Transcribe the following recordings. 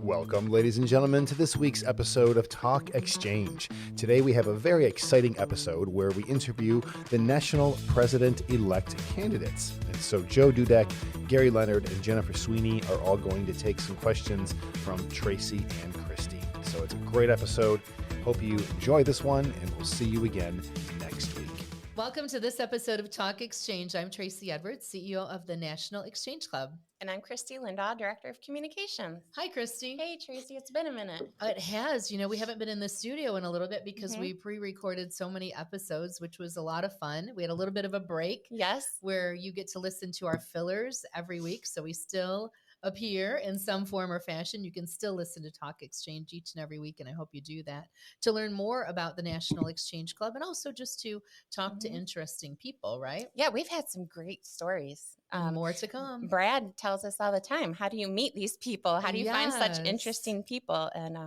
Welcome, ladies and gentlemen, to this week's episode of Talk Exchange. Today we have a very exciting episode where we interview the national president-elect candidates. And so Joe Dudek, Gary Leonard, and Jennifer Sweeney are all going to take some questions from Tracey and Kristie. So it's a great episode. Hope you enjoy this one, and we'll see you again next week. Welcome to this episode of Talk Exchange. I'm Tracey Edwards, CEO of the National Exchange Club. And I'm Kristie Lindahl, Director of Communications. Hi, Kristie. Hey, Tracey. It's been a minute. It has. You know, we haven't been in the studio in a little bit because we pre-recorded so many episodes, which was a lot of fun. We had a little bit of a break. Yes. Where you get to listen to our fillers every week. So we still appear in some form or fashion. You can still listen to Talk Exchange each and every week, and I hope you do that to learn more about the National Exchange Club and also just to talk to interesting people, right? Yeah, we've had some great stories. More to come. Brad tells us all the time, how do you meet these people? How do you find such interesting people? And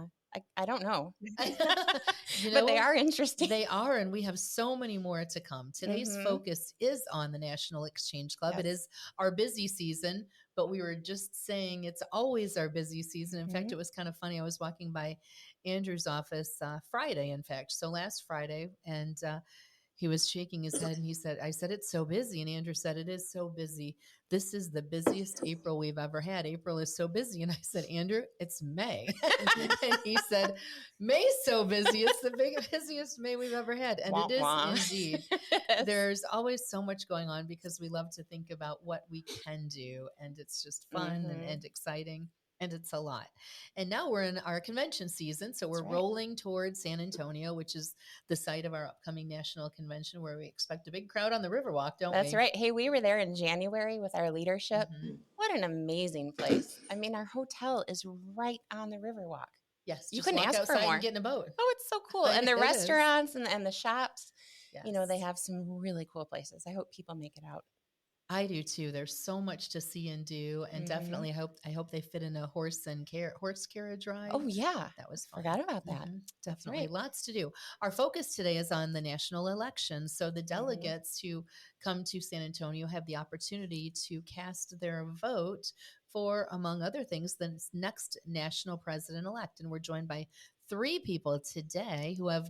I don't know, but they are interesting. They are, and we have so many more to come. Today's focus is on the National Exchange Club. Yes. It is our busy season, but we were just saying it's always our busy season. In fact, it was kind of funny. I was walking by Andrew's office Friday, in fact, so last Friday, and he was shaking his head and he said, I said, it's so busy. And Andrew said, it is so busy. This is the busiest April we've ever had. April is so busy. And I said, Andrew, it's May. And he said, May's so busy. It's the busiest May we've ever had. And it is indeed. There's always so much going on because we love to think about what we can do. And it's just fun and exciting. And it's a lot. And now we're in our convention season. So we're rolling towards San Antonio, which is the site of our upcoming national convention where we expect a big crowd on the Riverwalk, don't we? That's right. Hey, we were there in January with our leadership. What an amazing place. I mean, our hotel is right on the Riverwalk. Yes. You couldn't ask for more. And get in a boat. Oh, it's so cool. And the restaurants and the shops, you know, they have some really cool places. I hope people make it out. I do too. There's so much to see and do, and definitely I hope they fit in a horse carriage ride. Oh yeah, that was fun. Forgot about that. Definitely lots to do. Our focus today is on the national election. So the delegates who come to San Antonio have the opportunity to cast their vote for, among other things, the next national president-elect. And we're joined by three people today who have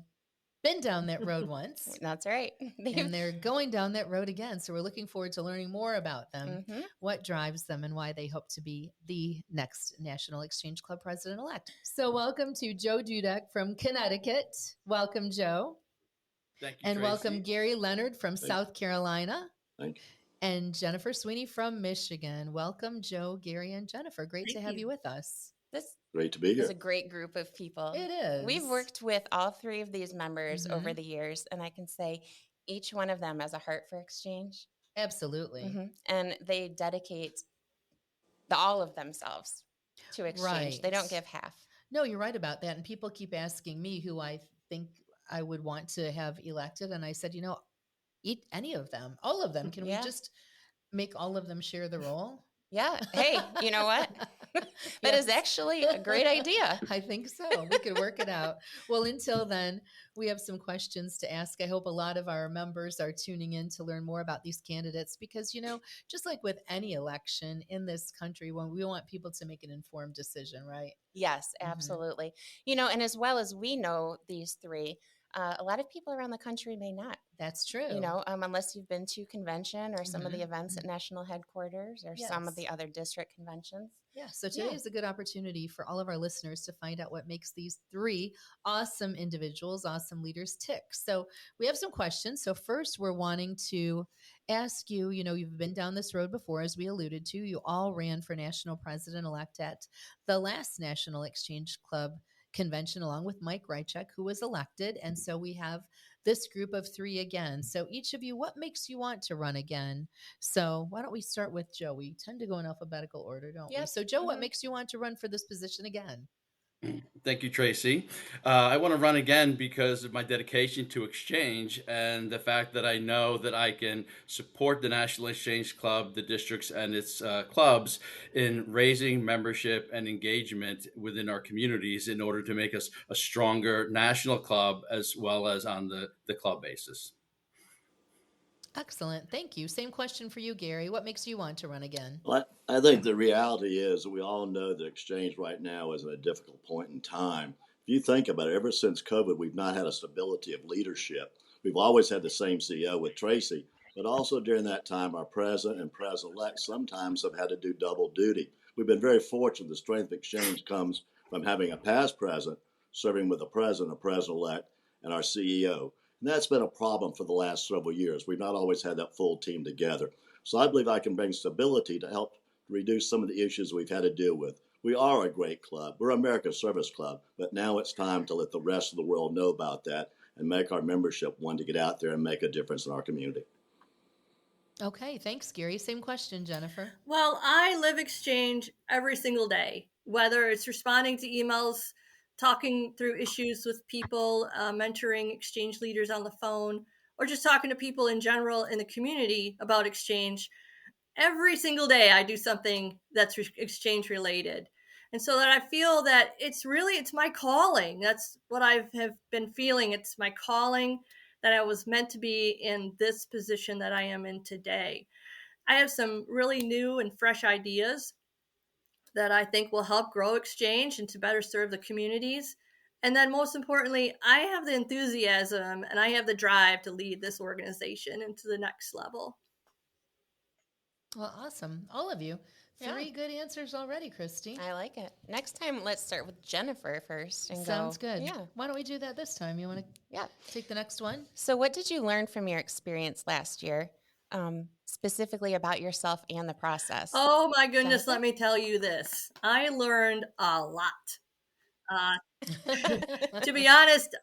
been down that road once. That's right. And they're going down that road again. So we're looking forward to learning more about them, what drives them, and why they hope to be the next National Exchange Club president-elect. So welcome to Joe Dudek from Connecticut. Welcome, Joe. Thank you, and Tracey. Welcome Gary Leonard from South Carolina. Thank you. And Jennifer Sweeney from Michigan. Welcome, Joe, Gary, and Jennifer. Great to have you with us. Great to be here. It's a great group of people. It is. We've worked with all three of these members over the years, and I can say each one of them has a heart for exchange. Absolutely. And they dedicate all of themselves to exchange. Right. They don't give half. No, you're right about that. And people keep asking me who I think I would want to have elected. And I said, you know, any of them, all of them. Can we just make all of them share the role? Yeah. Hey, you know what? That is actually a great idea. I think so. We could work it out. Well, until then, we have some questions to ask. I hope a lot of our members are tuning in to learn more about these candidates because, you know, just like with any election in this country, when we want people to make an informed decision, right? Yes, absolutely. You know, and as well as we know these three, a lot of people around the country may not. That's true. You know, unless you've been to convention or some of the events at national headquarters or some of the other district conventions. Yeah. So today is a good opportunity for all of our listeners to find out what makes these three awesome individuals, awesome leaders tick. So we have some questions. So first, we're wanting to ask you, you know, you've been down this road before, as we alluded to. You all ran for national president-elect at the last National Exchange Club convention along with Mike Rychek, who was elected. And so we have this group of three again. So each of you, what makes you want to run again? So why don't we start with Joe? We tend to go in alphabetical order, don't we? So Joe, what makes you want to run for this position again? Thank you, Tracey. I want to run again because of my dedication to exchange and the fact that I know that I can support the National Exchange Club, the districts and its clubs in raising membership and engagement within our communities in order to make us a stronger national club as well as on the club basis. Excellent. Thank you. Same question for you, Gary. What makes you want to run again? Well, I think the reality is that we all know that exchange right now is at a difficult point in time. If you think about it, ever since COVID, we've not had a stability of leadership. We've always had the same CEO with Tracey, but also during that time, our president and president-elect sometimes have had to do double duty. We've been very fortunate. The strength of exchange comes from having a past president serving with the president, a president-elect, and our CEO. And that's been a problem for the last several years. We've not always had that full team together. So I believe I can bring stability to help reduce some of the issues we've had to deal with. We are a great club. We're America's Service Club, but now it's time to let the rest of the world know about that and make our membership one to get out there and make a difference in our community. Okay, thanks, Gary. Same question, Jennifer. Well, I live exchange every single day, whether it's responding to emails, talking through issues with people, mentoring exchange leaders on the phone, or just talking to people in general in the community about exchange. Every single day I do something that's exchange related. And so that I feel that it's my calling. That's what I have been feeling. It's my calling that I was meant to be in this position that I am in today. I have some really new and fresh ideas that I think will help grow exchange and to better serve the communities. And then most importantly, I have the enthusiasm and I have the drive to lead this organization into the next level. Well, awesome. All of you. Three good answers already, Kristie. I like it. Next time, let's start with Jennifer first. And Sounds go. good. Yeah. Why don't we do that this time? You want to take the next one? So what did you learn from your experience last year, specifically about yourself and the process? Oh, my goodness. Jennifer? Let me tell you this. I learned a lot. To be honest,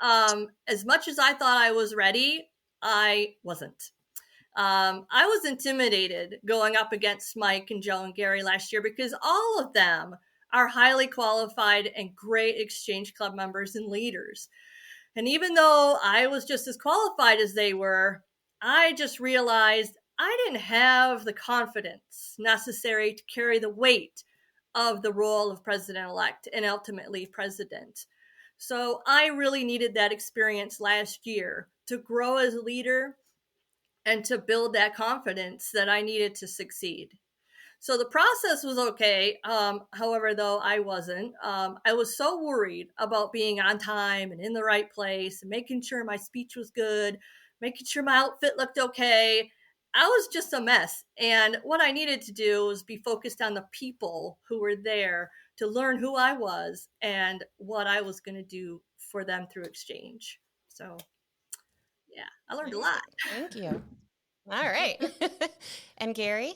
as much as I thought I was ready, I wasn't. I was intimidated going up against Mike and Joe and Gary last year because all of them are highly qualified and great exchange club members and leaders. And even though I was just as qualified as they were, I just realized I didn't have the confidence necessary to carry the weight of the role of president-elect and ultimately president. So I really needed that experience last year to grow as a leader and to build that confidence that I needed to succeed. So the process was okay. However, though, I wasn't. I was so worried about being on time and in the right place and making sure my speech was good, making sure my outfit looked okay. I was just a mess. And what I needed to do was be focused on the people who were there to learn who I was and what I was going to do for them through exchange. So yeah, I learned a lot. Thank you. All right. And Gary?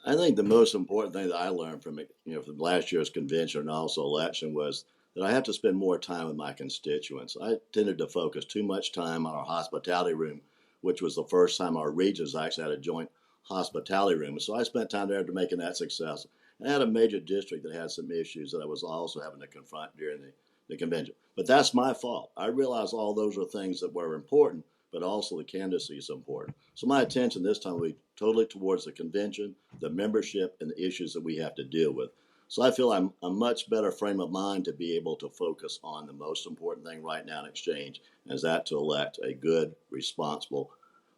I think the most important thing that I learned from from last year's convention and also election was that I have to spend more time with my constituents. I tended to focus too much time on our hospitality room, which was the first time our regions actually had a joint hospitality room. So I spent time there to making that success. And I had a major district that had some issues that I was also having to confront during the convention. But that's my fault. I realized all those are things that were important, but also the candidacy is important. So my attention this time will be totally towards the convention, the membership, and the issues that we have to deal with. So I feel I'm a much better frame of mind to be able to focus on the most important thing right now in exchange, and is that to elect a good, responsible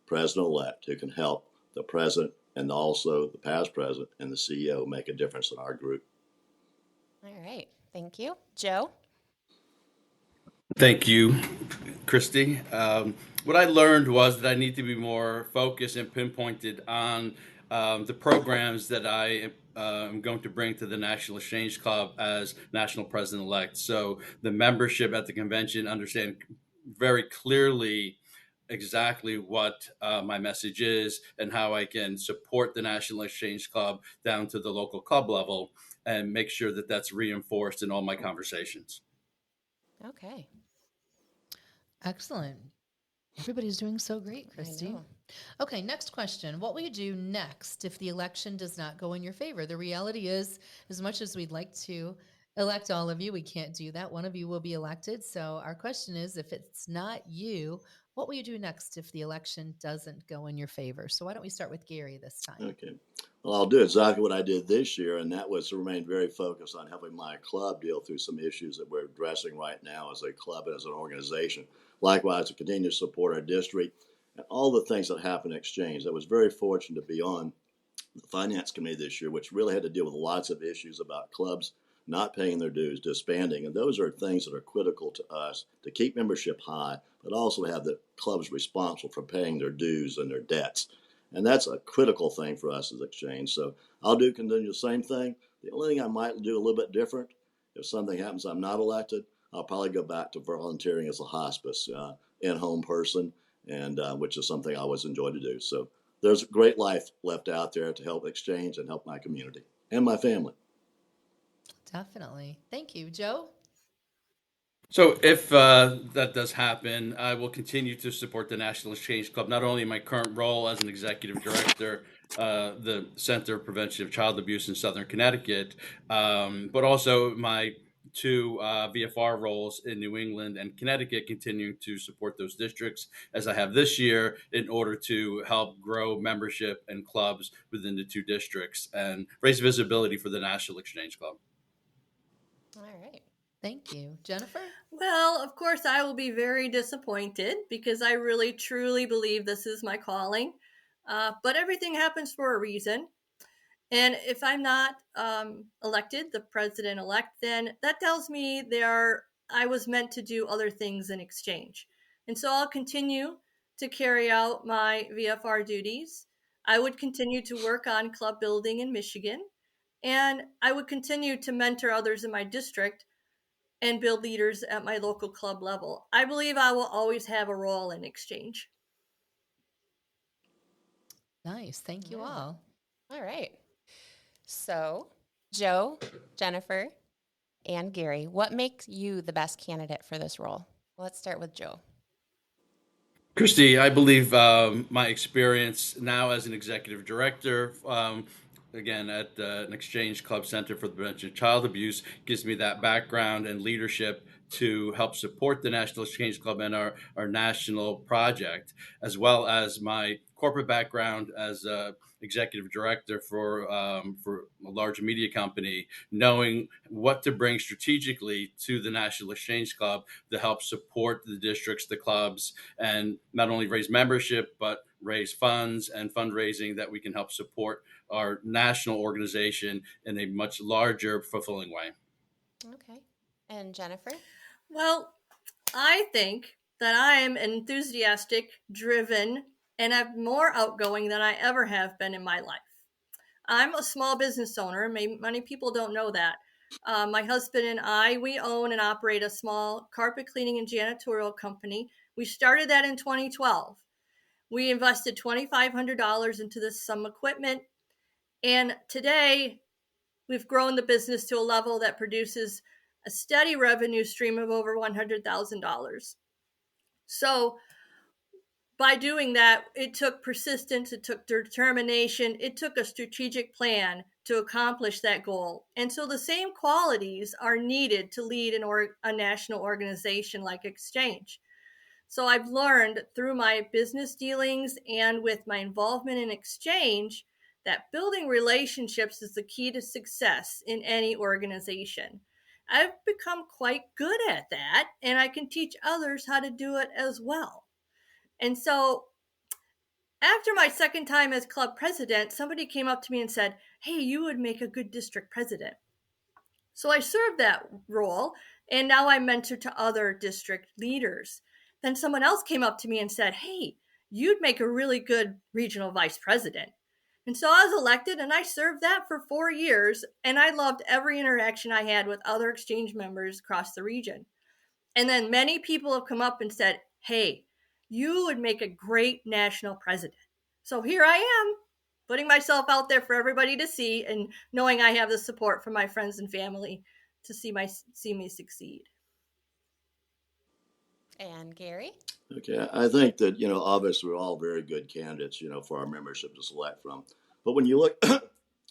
president-elect who can help the president and also the past president and the CEO make a difference in our group. All right. Thank you. Joe? Thank you, Kristie. What I learned was that I need to be more focused and pinpointed on the programs that I am going to bring to the National Exchange Club as national president-elect. So the membership at the convention understand very clearly exactly what my message is and how I can support the National Exchange Club down to the local club level and make sure that that's reinforced in all my conversations. Okay. Excellent. Everybody's doing so great, Kristie. Okay, next question. What will you do next if the election does not go in your favor? The reality is, as much as we'd like to elect all of you, we can't do that. One of you will be elected. So our question is, if it's not you, what will you do next if the election doesn't go in your favor? So why don't we start with Gary this time? Okay. Well, I'll do exactly what I did this year, and that was to remain very focused on helping my club deal through some issues that we're addressing right now as a club and as an organization. Likewise, to continue to support our district and all the things that happen in Exchange. I was very fortunate to be on the Finance Committee this year, which really had to deal with lots of issues about clubs not paying their dues, disbanding. And those are things that are critical to us to keep membership high, but also have the clubs responsible for paying their dues and their debts. And that's a critical thing for us as Exchange. So I'll continue the same thing. The only thing I might do a little bit different, if something happens I'm not elected, I'll probably go back to volunteering as a hospice in-home person, and which is something I always enjoyed to do. So there's a great life left out there to help Exchange and help my community and my family. Definitely. Thank you. Joe? So if that does happen, I will continue to support the National Exchange Club, not only in my current role as an executive director, the Center of Prevention of Child Abuse in Southern Connecticut, but also my two VFR roles in New England and Connecticut, continuing to support those districts as I have this year in order to help grow membership and clubs within the two districts and raise visibility for the National Exchange Club. All right. Thank you. Jennifer? Well, of course, I will be very disappointed because I really, truly believe this is my calling. But everything happens for a reason. And if I'm not elected, the president-elect, then that tells me I was meant to do other things in Exchange. And so I'll continue to carry out my VFR duties. I would continue to work on club building in Michigan. And I would continue to mentor others in my district and build leaders at my local club level. I believe I will always have a role in Exchange. Nice. Thank you all. All right. So, Joe, Jennifer, and Gary, what makes you the best candidate for this role? Let's start with Joe. Kristie, I believe my experience now as an executive director, again, at an Exchange Club Center for the Prevention of Child Abuse, gives me that background and leadership to help support the National Exchange Club and our national project, as well as my corporate background as executive director for a large media company, knowing what to bring strategically to the National Exchange Club to help support the districts, the clubs, and not only raise membership, but raise funds and fundraising that we can help support our national organization in a much larger, fulfilling way. Okay. And Jennifer? Well, I think that I am enthusiastic, driven, and I'm more outgoing than I ever have been in my life. I'm a small business owner. Many people don't know that. My husband and I, we own and operate a small carpet cleaning and janitorial company. We started that in 2012. We invested $2,500 into some equipment. And today we've grown the business to a level that produces a steady revenue stream of over $100,000. So by doing that, it took persistence, it took determination, it took a strategic plan to accomplish that goal. And so the same qualities are needed to lead a national organization like Exchange. So I've learned through my business dealings and with my involvement in Exchange that building relationships is the key to success in any organization. I've become quite good at that, and I can teach others how to do it as well. And so after my second time as club president, somebody came up to me and said, "Hey, you would make a good district president." So I served that role, and now I mentor to other district leaders. Then someone else came up to me and said, "Hey, you'd make a really good regional vice president." And so I was elected, and I served that for 4 years, and I loved every interaction I had with other Exchange members across the region. And then many people have come up and said, "Hey, you would make a great national president." So here I am, putting myself out there for everybody to see and knowing I have the support from my friends and family to see me succeed. And Gary? Okay, I think that, obviously we're all very good candidates, for our membership to select from. But when you look,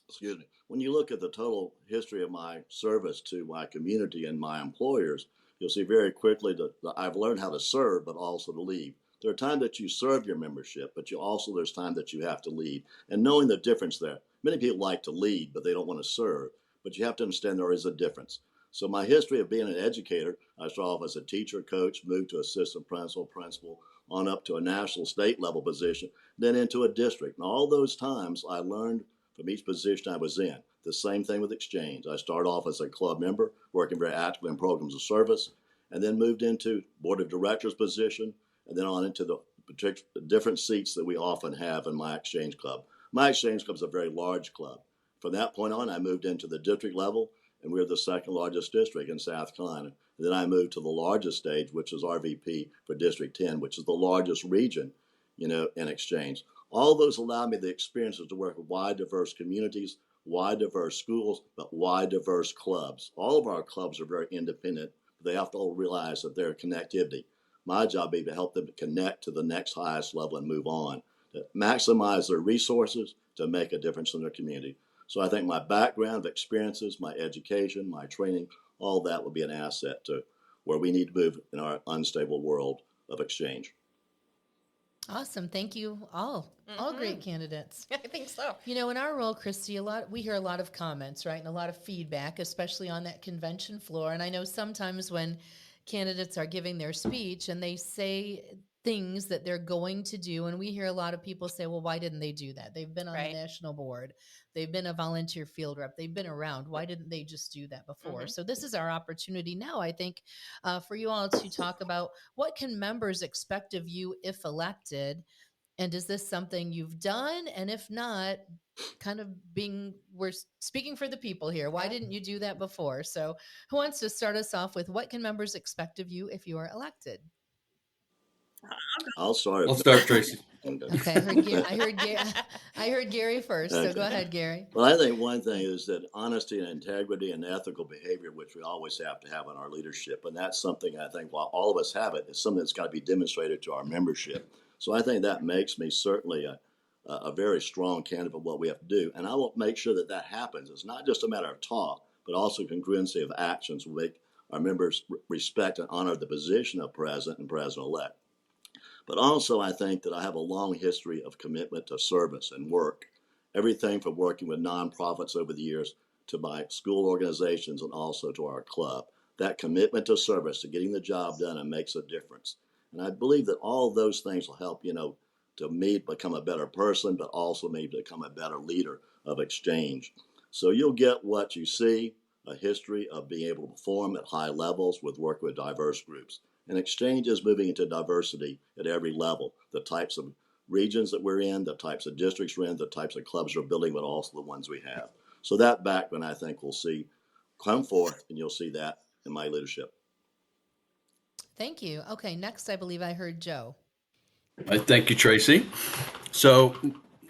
excuse me, when you look at the total history of my service to my community and my employers, you'll see very quickly that I've learned how to serve, but also to lead. There are times that you serve your membership, but there's time that you have to lead. And knowing the difference there, many people like to lead, but they don't want to serve. But you have to understand there is a difference. So my history of being an educator, I started off as a teacher, coach, moved to assistant principal, on up to a national state level position, then into a district. And all those times I learned from each position I was in. The same thing with Exchange. I started off as a club member, working very actively in programs of service, and then moved into board of directors position, and then on into the different seats that we often have in my Exchange Club. My Exchange Club is a very large club. From that point on, I moved into the district level, and we're the second largest district in South Carolina. And then I moved to the largest stage, which is RVP for District 10, which is the largest region, in Exchange. All those allowed me the experiences to work with wide, diverse communities, wide, diverse schools, but wide, diverse clubs. All of our clubs are very independent. They have to all realize that their connectivity. My job would be to help them connect to the next highest level and move on, to maximize their resources to make a difference in their community. So I think my background, experiences, my education, my training, all that will be an asset to where we need to move in our unstable world of exchange. Awesome. Thank you all. All great candidates. I think so. In our role, Kristie, we hear a lot of comments, right? And a lot of feedback, especially on that convention floor. And I know sometimes when candidates are giving their speech and they say things that they're going to do, and we hear a lot of people say, well, why didn't they do that? They've been on the national board. They've been a volunteer field rep. They've been around. Why didn't they just do that before? So this is our opportunity now, I think, for you all to talk about what can members expect of you if elected. And is this something you've done? And if not, we're speaking for the people here. Why didn't you do that before? So who wants to start us off with what can members expect of you if you are elected? I'll start. I'll start, Tracey. Okay, I heard Gary first, so go ahead, Gary. Well, I think one thing is that honesty and integrity and ethical behavior, which we always have to have in our leadership, and that's something I think while all of us have it, it's something that's got to be demonstrated to our membership. So I think that makes me certainly a very strong candidate for what we have to do, and I will make sure that that happens. It's not just a matter of talk, but also congruency of actions will make our members respect and honor the position of president and president-elect. But also, I think that I have a long history of commitment to service and work. Everything from working with nonprofits over the years to my school organizations and also to our club. That commitment to service, to getting the job done, and makes a difference. And I believe that all those things will help, to me become a better person, but also me become a better leader of exchange. So you'll get what you see, a history of being able to perform at high levels with work with diverse groups. And exchange is moving into diversity at every level. The types of regions that we're in, the types of districts we're in, the types of clubs we're building, but also the ones we have. So that background, I think, we'll see come forth, and you'll see that in my leadership. Thank you. Okay, next I believe I heard Joe. Thank you, Tracey. So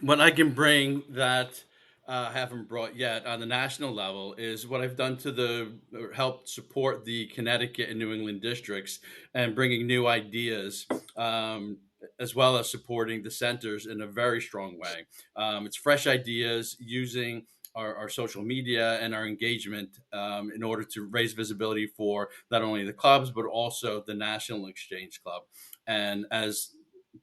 what I can bring that I haven't brought yet on the national level is what I've done to help support the Connecticut and New England districts and bringing new ideas, as well as supporting the centers in a very strong way. It's fresh ideas using our social media and our engagement in order to raise visibility for not only the clubs, but also the National Exchange Club. And as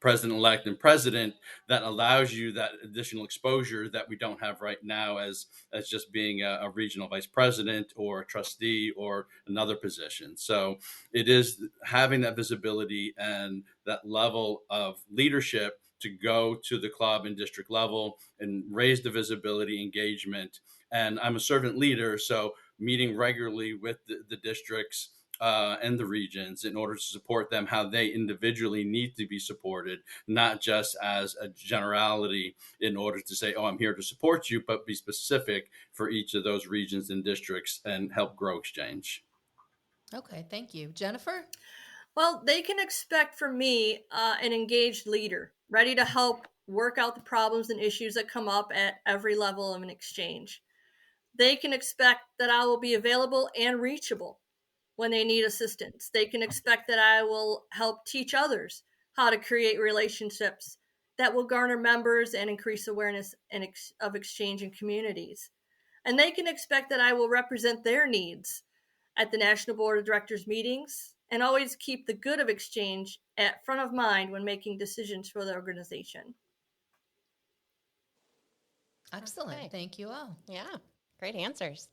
president-elect and president, that allows you that additional exposure that we don't have right now as just being a regional vice president or a trustee or another position. So it is having that visibility and that level of leadership to go to the club and district level and raise the visibility, engagement. And I'm a servant leader, so meeting regularly with the districts and the regions in order to support them how they individually need to be supported, not just as a generality in order to say, oh, I'm here to support you, but be specific for each of those regions and districts and help grow exchange. Okay, thank you. Jennifer? Well, they can expect from me an engaged leader, ready to help work out the problems and issues that come up at every level of an exchange. They can expect that I will be available and reachable when they need assistance. They can expect that I will help teach others how to create relationships that will garner members and increase awareness of exchange in communities. And they can expect that I will represent their needs at the National Board of Directors meetings and always keep the good of exchange at front of mind when making decisions for the organization. Excellent. Okay. Thank you all. Yeah, great answers.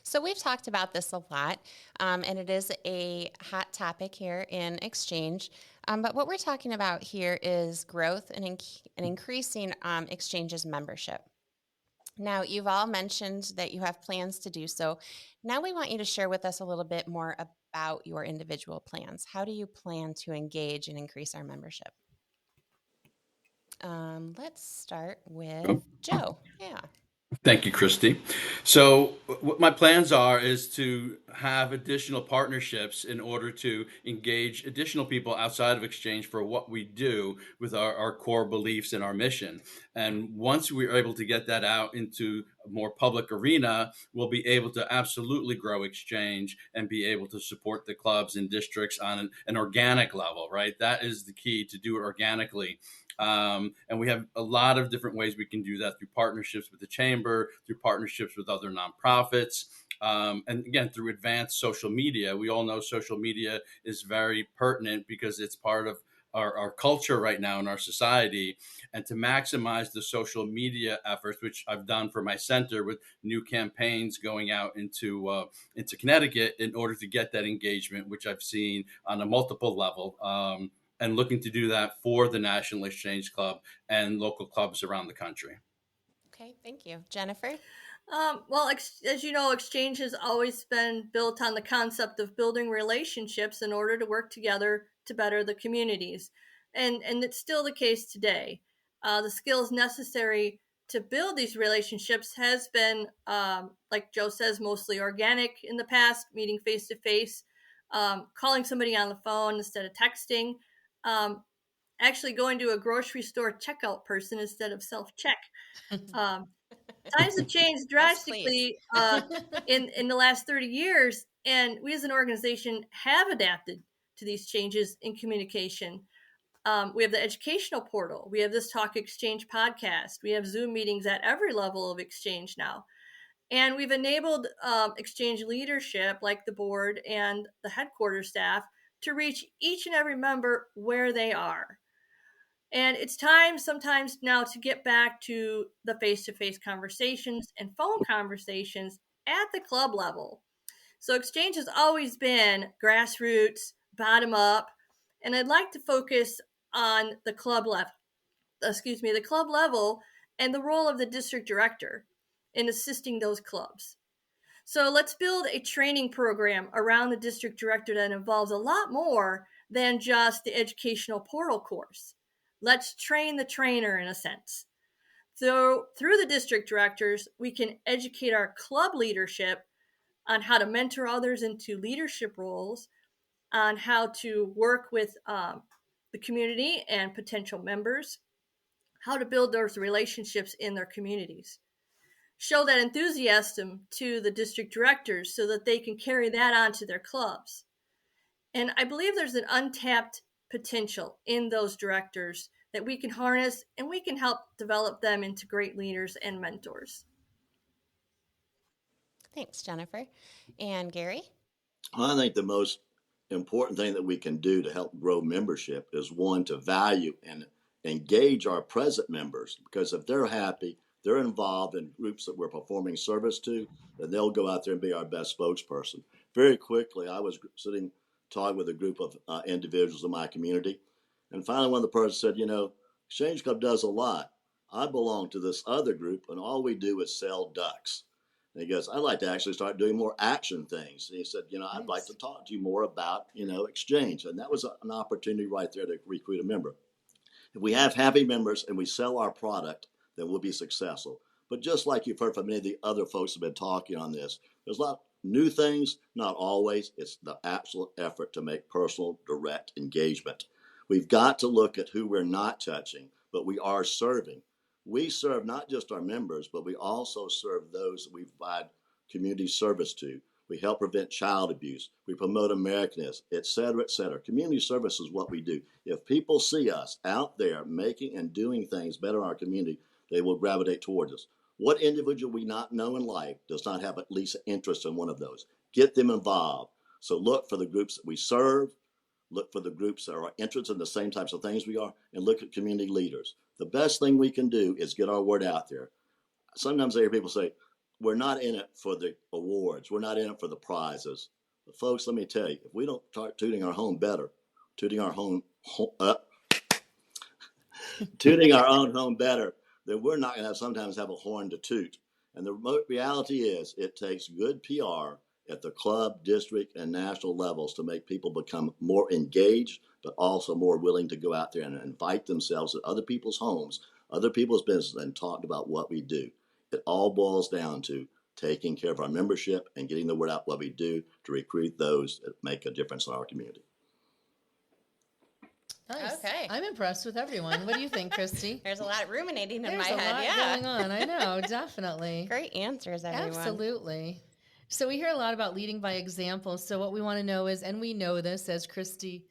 So we've talked about this a lot, and it is a hot topic here in Exchange. But what we're talking about here is growth and increasing Exchange's membership. Now, you've all mentioned that you have plans to do so. Now we want you to share with us a little bit more about your individual plans. How do you plan to engage and increase our membership? Let's start with Joe. Yeah. Thank you, Kristie. So, what my plans are is to have additional partnerships in order to engage additional people outside of Exchange for what we do with our core beliefs and our mission. And once we're able to get that out into a more public arena, we'll be able to absolutely grow Exchange and be able to support the clubs and districts on an organic level, right? That is the key, to do it organically. And we have a lot of different ways we can do that, through partnerships with the chamber, through partnerships with other nonprofits, and again, through advanced social media. We all know social media is very pertinent because it's part of our culture right now in our society. And to maximize the social media efforts, which I've done for my center with new campaigns going out into Connecticut in order to get that engagement, which I've seen on a multiple level. And looking to do that for the National Exchange Club and local clubs around the country. Okay, thank you. Jennifer? Well, as you know, Exchange has always been built on the concept of building relationships in order to work together to better the communities. And it's still the case today. The skills necessary to build these relationships has been, like Joe says, mostly organic in the past, meeting face to face, calling somebody on the phone instead of texting, actually going to a grocery store checkout person instead of self-check. Times have changed drastically in the last 30 years, and we as an organization have adapted to these changes in communication. We have the educational portal. We have this Talk Exchange podcast. We have Zoom meetings at every level of Exchange now. And we've enabled Exchange leadership, like the board and the headquarters staff, to reach each and every member where they are. And it's time sometimes now to get back to the face-to-face conversations and phone conversations at the club level. So Exchange has always been grassroots, bottom up, and I'd like to focus on the club level. The club level and the role of the district director in assisting those clubs. So let's build a training program around the district director that involves a lot more than just the educational portal course. Let's train the trainer in a sense. So through the district directors, we can educate our club leadership on how to mentor others into leadership roles, on how to work with the community and potential members, how to build those relationships in their communities. Show that enthusiasm to the district directors so that they can carry that on to their clubs. And I believe there's an untapped potential in those directors that we can harness, and we can help develop them into great leaders and mentors. Thanks, Jennifer. And Gary? I think the most important thing that we can do to help grow membership is, one, to value and engage our present members, because if they're happy, they're involved in groups that we're performing service to, then they'll go out there and be our best spokesperson. Very quickly, I was sitting talking with a group of individuals in my community, and finally one of the persons said, Exchange Club does a lot. I belong to this other group, and all we do is sell ducks. And he goes, I'd like to actually start doing more action things. And he said, I'd like to talk to you more about, Exchange. And that was an opportunity right there to recruit a member. If we have happy members and we sell our product, then we'll be successful. But just like you've heard from many of the other folks who have been talking on this, there's a lot of new things, not always. It's the absolute effort to make personal, direct engagement. We've got to look at who we're not touching, but we are serving. We serve not just our members, but we also serve those that we provide community service to. We help prevent child abuse. We promote Americanism, et cetera, et cetera. Community service is what we do. If people see us out there making and doing things better in our community, they will gravitate towards us. What individual we not know in life does not have at least an interest in one of those? Get them involved. So look for the groups that we serve, look for the groups that are interested in the same types of things we are, and look at community leaders. The best thing we can do is get our word out there. Sometimes I hear people say, we're not in it for the awards. We're not in it for the prizes. But folks, let me tell you, if we don't start tooting our own better, tooting our own tooting our own home better, then we're not going to sometimes have a horn to toot. And the reality is, it takes good PR at the club, district, and national levels to make people become more engaged, but also more willing to go out there and invite themselves at other people's homes, other people's business, and talk about what we do. It all boils down to taking care of our membership and getting the word out what we do to recruit those that make a difference in our community. Nice. Okay. I'm impressed with everyone. What do you think, Kristie? There's a lot ruminating in There's my a head. lot Yeah. going on. I know, definitely. Great answers, everyone. Absolutely. So we hear a lot about leading by example. So what we want to know is, and we know this, as Kristie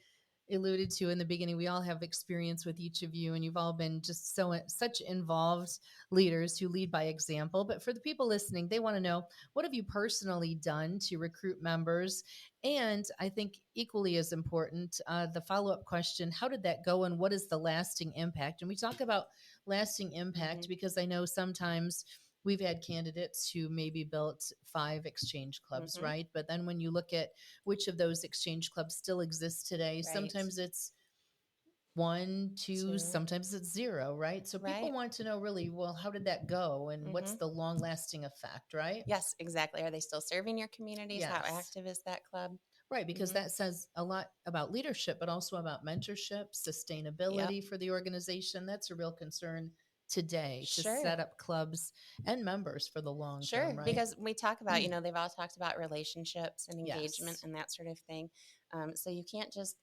alluded to in the beginning, we all have experience with each of you, and you've all been just such involved leaders who lead by example. But for the people listening, they want to know, what have you personally done to recruit members? And I think equally as important, the follow-up question, how did that go, and what is the lasting impact? And we talk about lasting impact because I know sometimes we've had candidates who maybe built 5 exchange clubs, right? But then when you look at which of those exchange clubs still exist today, sometimes it's 1, 2, sometimes it's 0, right? So people want to know really, well, how did that go? And what's the long lasting effect, right? Yes, exactly. Are they still serving your communities? Yes. How active is that club? Right, because that says a lot about leadership, but also about mentorship, sustainability for the organization. That's a real concern today to set up clubs and members for the long term, right? Because we talk about, they've all talked about relationships and engagement and that sort of thing. So you can't just,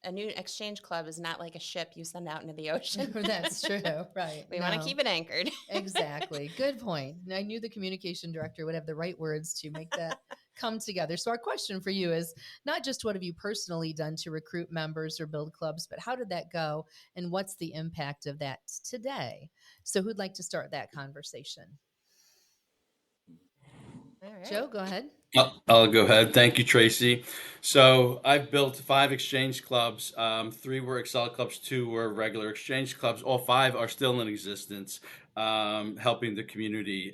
a new exchange club is not like a ship you send out into the ocean. That's true, right. We want to keep it anchored. Exactly. Good point. I knew the communication director would have the right words to make that come together. So our question for you is not just what have you personally done to recruit members or build clubs, but how did that go? And what's the impact of that today? So who'd like to start that conversation? All right. Joe, go ahead. I'll go ahead. Thank you, Tracey. So I've built 5 exchange clubs. 3 were Excel clubs, 2 were regular exchange clubs. All 5 are still in existence, helping the community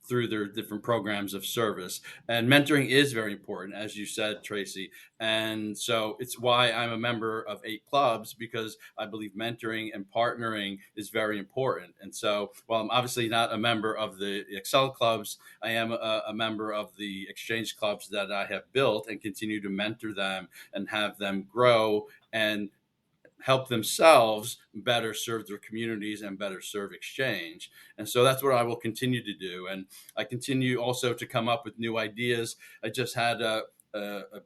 through their different programs of service. And mentoring is very important, as you said, Tracey. And so it's why I'm a member of 8 clubs, because I believe mentoring and partnering is very important. And so while I'm obviously not a member of the Excel clubs, I am a member of the exchange clubs that I have built and continue to mentor them and have them grow and help themselves better serve their communities and better serve exchange. And so that's what I will continue to do. And I continue also to come up with new ideas. I just had a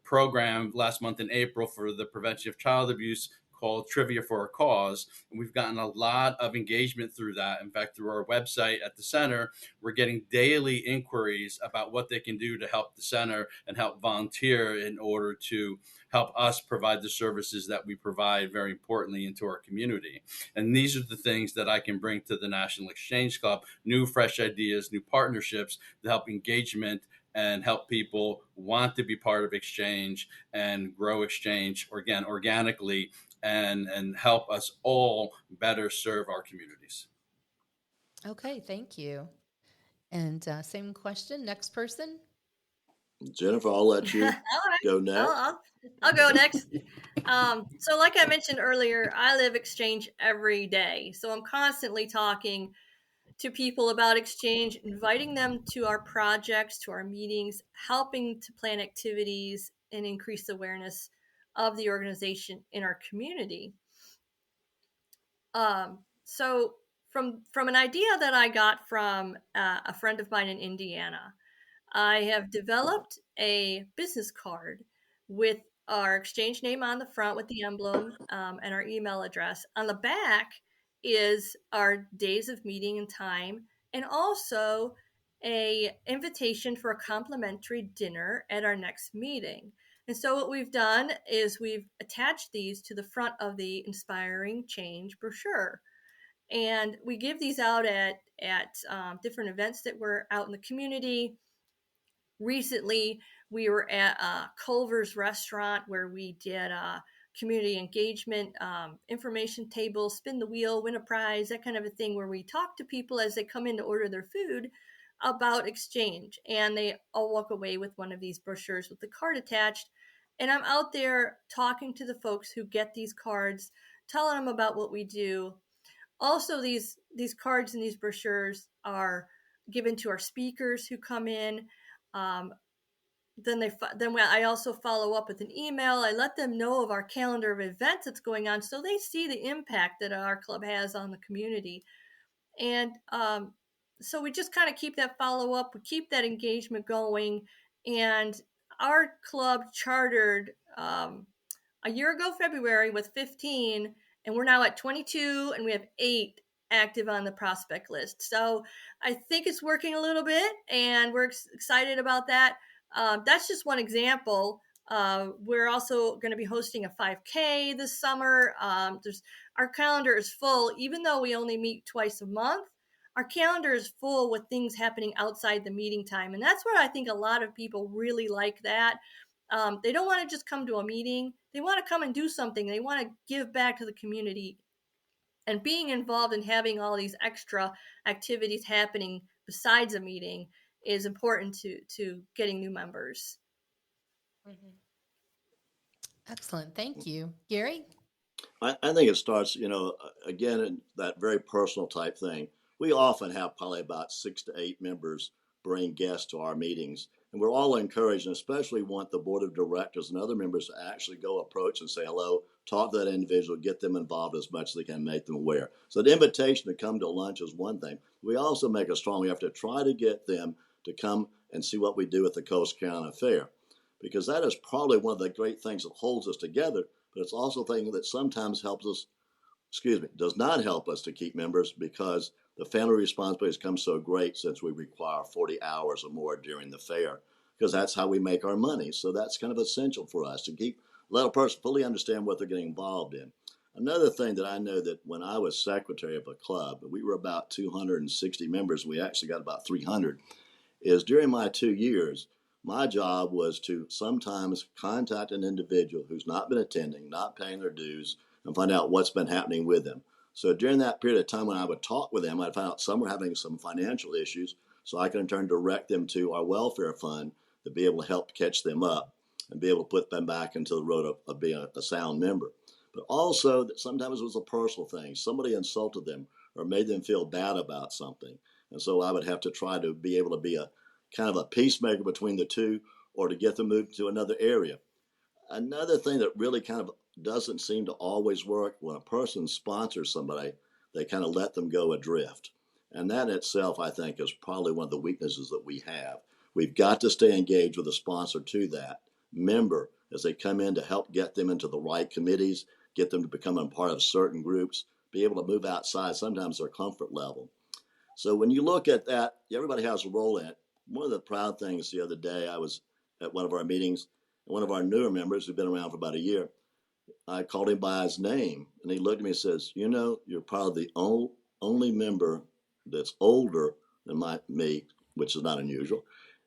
program last month in April for the prevention of child abuse called Trivia for a Cause. And we've gotten a lot of engagement through that. In fact, through our website at the center, we're getting daily inquiries about what they can do to help the center and help volunteer in order to help us provide the services that we provide, very importantly, into our community. And these are the things that I can bring to the National Exchange Club, new, fresh ideas, new partnerships to help engagement and help people want to be part of exchange and grow exchange organically and help us all better serve our communities. Okay, thank you. And same question, next person. Jennifer, I'll let you go next. I'll go next. So like I mentioned earlier, I live exchange every day. So I'm constantly talking to people about exchange, inviting them to our projects, to our meetings, helping to plan activities and increase awareness of the organization in our community. So from an idea that I got from a friend of mine in Indiana, I have developed a business card with our exchange name on the front with the emblem and our email address. On the back is our days of meeting and time, and also a invitation for a complimentary dinner at our next meeting. And so what we've done is we've attached these to the front of the Inspiring Change brochure. And we give these out at different events that we're out in the community. Recently, we were at Culver's restaurant where we did community engagement, information table, spin the wheel, win a prize, that kind of a thing, where we talk to people as they come in to order their food. about exchange, and they all walk away with one of these brochures with the card attached. And I'm out there talking to the folks who get these cards, telling them about what we do. Also, these cards and these brochures are given to our speakers who come in. Then I also follow up with an email. I let them know of our calendar of events that's going on, so they see the impact that our club has on the community. And so we just kind of keep that follow up, we keep that engagement going. And our club chartered a year ago, February, with 15, and we're now at 22, and we have 8 active on the prospect list. So I think it's working a little bit, and we're excited about that. That's just one example. We're also going to be hosting a 5K this summer. Our calendar is full, even though we only meet twice a month. Our calendar is full with things happening outside the meeting time. And that's where I think a lot of people really like that. They don't want to just come to a meeting. They want to come and do something. They want to give back to the community. And being involved in having all these extra activities happening besides a meeting is important to getting new members. Mm-hmm. Excellent. Thank you. Gary? I think it starts, again, in that very personal type thing. We often have probably about 6 to 8 members bring guests to our meetings. And we're all encouraged, and especially want the board of directors and other members to actually go approach and say hello, talk to that individual, get them involved as much as they can, make them aware. So the invitation to come to lunch is one thing. We also make a strong effort to try to get them to come and see what we do at the Coast Carolina Fair, because that is probably one of the great things that holds us together, but it's also a thing that sometimes does not help us to keep members, because the family responsibility has come so great since we require 40 hours or more during the fair, because that's how we make our money. So that's kind of essential for us to let a person fully understand what they're getting involved in. Another thing that I know, that when I was secretary of a club, we were about 260 members. We actually got about 300. Is during my 2 years, my job was to sometimes contact an individual who's not been attending, not paying their dues, and find out what's been happening with them. So during that period of time when I would talk with them, I'd find out some were having some financial issues, so I can in turn direct them to our welfare fund to be able to help catch them up and be able to put them back into the road of being a sound member. But also that sometimes it was a personal thing. Somebody insulted them or made them feel bad about something. And so I would have to try to be able to be a kind of a peacemaker between the two, or to get them moved to another area. Another thing that really kind of doesn't seem to always work, when a person sponsors somebody, they kind of let them go adrift. And that in itself, I think, is probably one of the weaknesses that we have. We've got to stay engaged with the sponsor to that member as they come in, to help get them into the right committees, get them to become a part of certain groups, be able to move outside sometimes their comfort level. So when you look at that, everybody has a role in it. One of the proud things the other day, I was at one of our meetings, and one of our newer members who'd been around for about a year, I called him by his name, and he looked at me and says, you're probably the only member that's older than me, which is not unusual.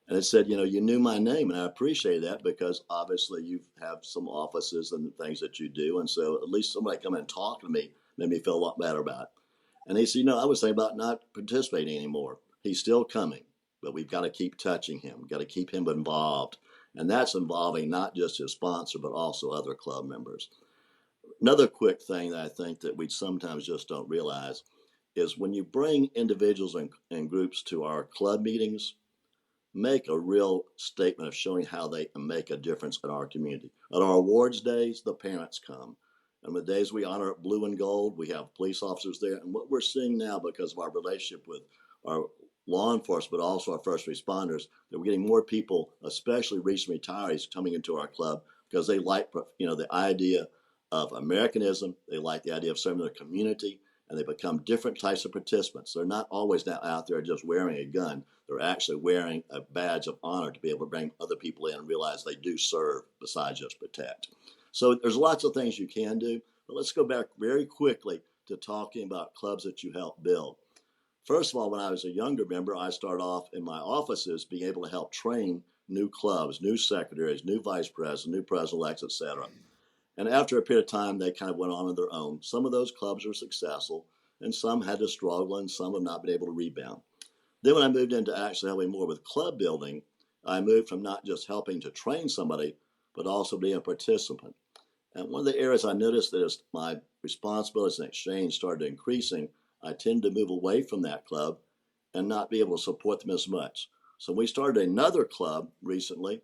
And it said, you knew my name, and I appreciate that, because obviously you have some offices and things that you do. And so at least somebody come in and talk to me made me feel a lot better about it. And he said, I was thinking about not participating anymore. He's still coming, but we've got to keep touching him. We've got to keep him involved. And that's involving not just his sponsor, but also other club members. Another quick thing that I think that we sometimes just don't realize is, when you bring individuals and groups to our club meetings, make a real statement of showing how they make a difference in our community. At our awards days, the parents come. And the days we honor at Blue and Gold, we have police officers there. And what we're seeing now, because of our relationship with our law enforcement, but also our first responders, that we're getting more people, especially recent retirees, coming into our club, because they like, the idea of Americanism. They like the idea of serving their community, and they become different types of participants. They're not always now out there just wearing a gun. They're actually wearing a badge of honor to be able to bring other people in and realize they do serve besides just protect. So there's lots of things you can do, but let's go back very quickly to talking about clubs that you help build. First of all, when I was a younger member, I started off in my offices being able to help train new clubs, new secretaries, new vice presidents, new president-elects, et cetera. And after a period of time, they kind of went on their own. Some of those clubs were successful, and some had to struggle, and some have not been able to rebound. Then when I moved into actually helping more with club building, I moved from not just helping to train somebody, but also being a participant. And one of the areas I noticed that as my responsibilities in exchange started increasing, I tended to move away from that club and not be able to support them as much. So we started another club recently.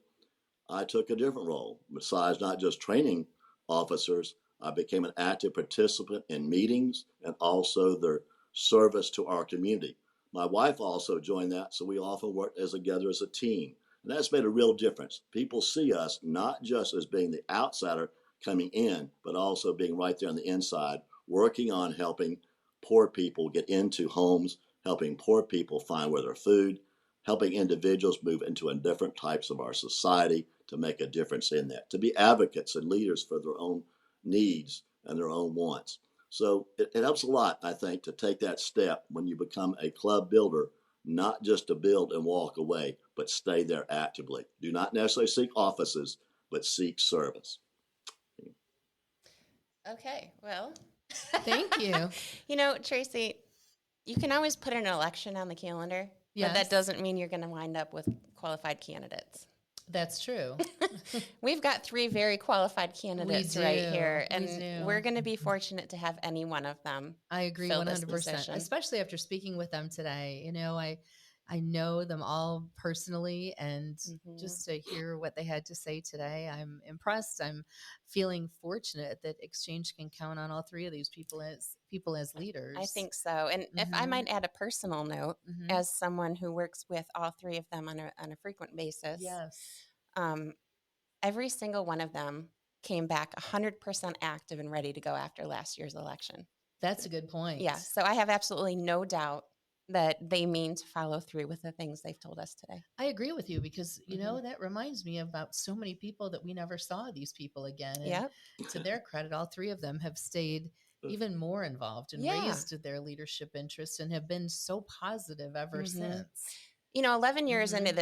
I took a different role. Besides not just training officers, I became an active participant in meetings and also their service to our community. My wife also joined that, so we often worked together as a team. And that's made a real difference. People see us not just as being the outsider coming in, but also being right there on the inside, working on helping poor people get into homes, helping poor people find where their food, helping individuals move into different types of our society to make a difference in that, to be advocates and leaders for their own needs and their own wants. So it helps a lot, I think, to take that step when you become a club builder, not just to build and walk away, but stay there actively. Do not necessarily seek offices, but seek service. Okay, well. Thank you. You know, Tracey, you can always put an election on the calendar, Yes. but that doesn't mean you're going to wind up with qualified candidates. That's true. We've got 3 very qualified candidates right here, We and do. we're going to be fortunate to have any one of them. I agree fill this 100%, position. especially after speaking with them today. You know, I know them all personally, and just to hear what they had to say today, I'm impressed. I'm feeling fortunate that Exchange can count on all 3 of these people as leaders. I think so. And if I might add a personal note, as someone who works with all 3 of them on a frequent basis, yes, every single one of them came back 100% active and ready to go after last year's election. that's a good point. Yeah. So I have absolutely no doubt that they mean to follow through with the things they've told us today. I agree with you because, you know, that reminds me about so many people that we never saw these people again. And to their credit, all 3 of them have stayed even more involved and raised their leadership interest and have been so positive ever since. You know, 11 years into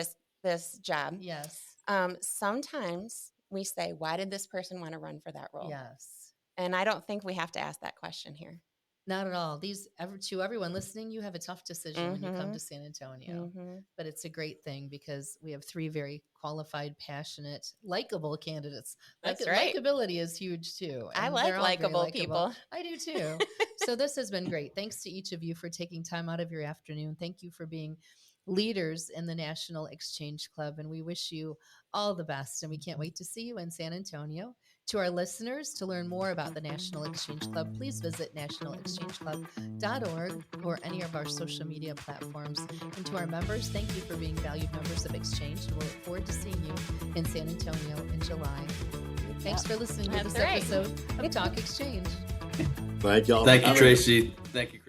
this job, Yes. sometimes we say, why did this person want to run for that role? Yes. And I don't think we have to ask that question here. Not at all. To everyone listening, you have a tough decision when you come to San Antonio, but it's a great thing because we have 3 very qualified, passionate, likable candidates. That's right. Likability is huge too. I and like they're all very likable people. I do too. So this has been great. Thanks to each of you for taking time out of your afternoon. Thank you for being leaders in the National Exchange Club, and we wish you all the best, and we can't wait to see you in San Antonio. To our listeners, to learn more about the National Exchange Club, please visit nationalexchangeclub.org or any of our social media platforms. And to our members, thank you for being valued members of Exchange, and we'll look forward to seeing you in San Antonio in July. Thanks for listening to this episode of Talk Exchange. Thank y'all. Thank you, Tracey. Thank you.